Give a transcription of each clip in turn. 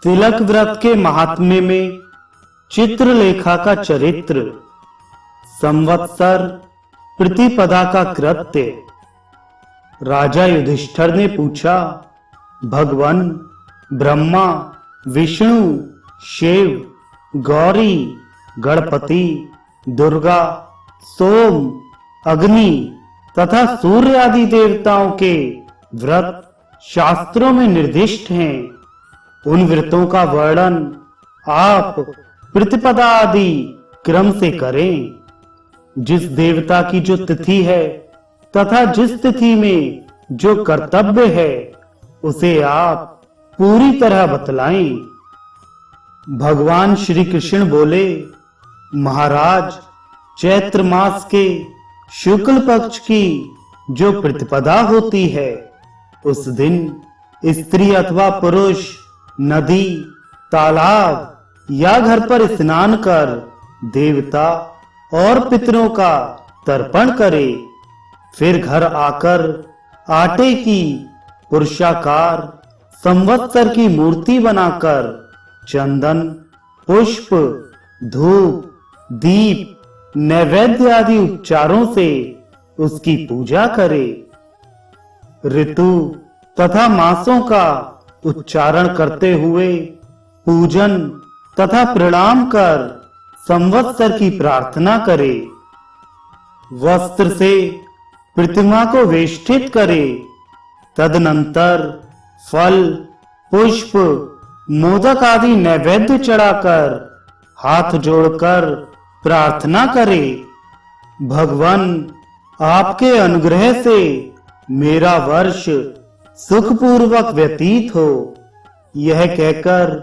तिलक व्रत के महात्म्य में चित्रलेखा का चरित्र। संवत्सर प्रतिपदा का कृत्य। राजा युधिष्ठिर ने पूछा, भगवान ब्रह्मा, विष्णु, शिव, गौरी, गणपति, दुर्गा, सोम, अग्नि तथा सूर्य आदि देवताओं के व्रत शास्त्रों में निर्दिष्ट हैं। उन व्रतों का वर्णन आप प्रतिपदा आदि क्रम से करें। जिस देवता की जो तिथि है तथा जिस तिथि में जो कर्तव्य है उसे आप पूरी तरह बतलाएं। भगवान श्री कृष्ण बोले, महाराज, चैत्र मास के शुक्ल पक्ष की जो प्रतिपदा होती है उस दिन स्त्री अथवा पुरुष नदी, तालाब या घर पर स्नान कर देवता और पितरों का तर्पण करे। फिर घर आकर आटे की पुरुषाकार संवत्सर की मूर्ति बनाकर चंदन, पुष्प, धूप, दीप, नैवेद्य आदि उपचारों से उसकी पूजा करे। ऋतु तथा मासों का उच्चारण करते हुए पूजन तथा प्रणाम कर संवत्सर की प्रार्थना करे। वस्त्र से प्रतिमा को वेष्टित करे। तदनंतर फल, पुष्प, मोदक आदि नैवेद्य चढ़ाकर हाथ जोड़कर प्रार्थना करे। भगवान, आपके अनुग्रह से मेरा वर्ष सुखपूर्वक व्यतीत हो। यह कहकर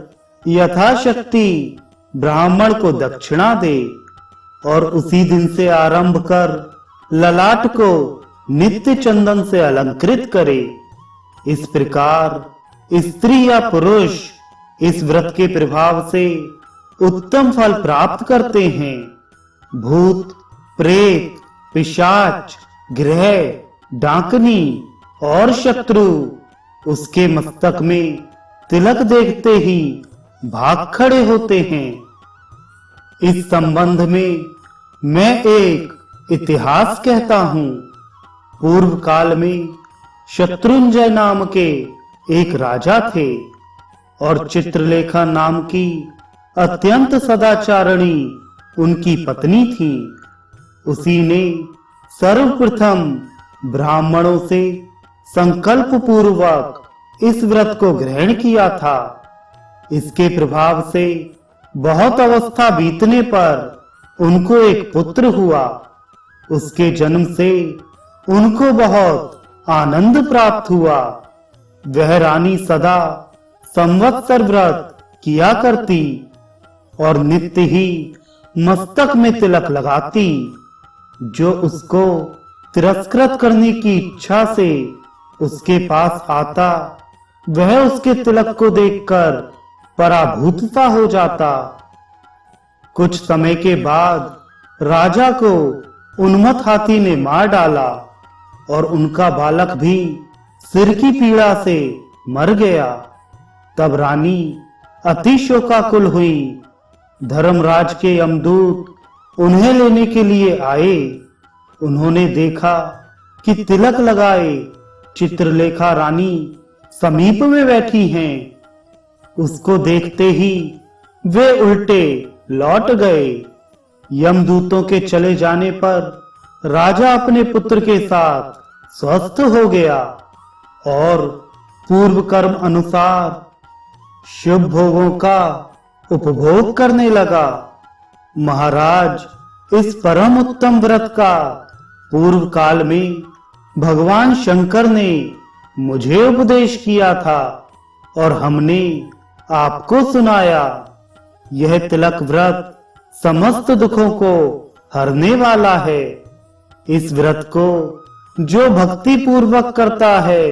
यथाशक्ति ब्राह्मण को दक्षिणा दे और उसी दिन से आरंभ कर ललाट को नित्य चंदन से अलंकृत करे। इस प्रकार स्त्री या पुरुष इस व्रत के प्रभाव से उत्तम फल प्राप्त करते हैं। भूत, प्रेत, पिशाच, ग्रह, डाकनी और शत्रु उसके मस्तक में तिलक देखते ही भाग खड़े होते हैं। इस संबंध में मैं एक इतिहास कहता हूं। पूर्व काल में शत्रुंजय नाम के एक राजा थे और चित्रलेखा नाम की अत्यंत सदाचारिणी उनकी पत्नी थी। उसी ने सर्वप्रथम ब्राह्मणों से संकल्प पूर्वक इस व्रत को ग्रहण किया था। इसके प्रभाव से बहुत अवस्था बीतने पर उनको एक पुत्र हुआ। उसके जन्म से उनको बहुत आनंद प्राप्त हुआ। वह रानी सदा संवत्सर व्रत किया करती और नित्य ही मस्तक में तिलक लगाती। जो उसको तिरस्कृत करने की इच्छा से उसके पास आता वह उसके तिलक को देखकर पराभूत सा हो जाता। कुछ समय के बाद राजा को उन्मत्त हाथी ने मार डाला और उनका बालक भी सिर की पीड़ा से मर गया। तब रानी अति शोकाकुल हुई। धर्मराज के यमदूत उन्हें लेने के लिए आए। उन्होंने देखा कि तिलक लगाए चित्रलेखा रानी समीप में बैठी हैं। उसको देखते ही वे उल्टे लौट गए। यमदूतों के चले जाने पर राजा अपने पुत्र के साथ स्वस्थ हो गया और पूर्व कर्म अनुसार शुभ भोगों का उपभोग करने लगा। महाराज, इस परम उत्तम व्रत का पूर्व काल में भगवान शंकर ने मुझे उपदेश किया था और हमने आपको सुनाया। यह तिलक व्रत समस्त दुखों को हरने वाला है। इस व्रत को जो भक्ति पूर्वक करता है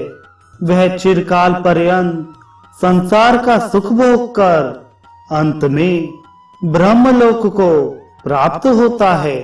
वह चिरकाल पर्यंत संसार का सुख भोग कर अंत में ब्रह्मलोक को प्राप्त होता है।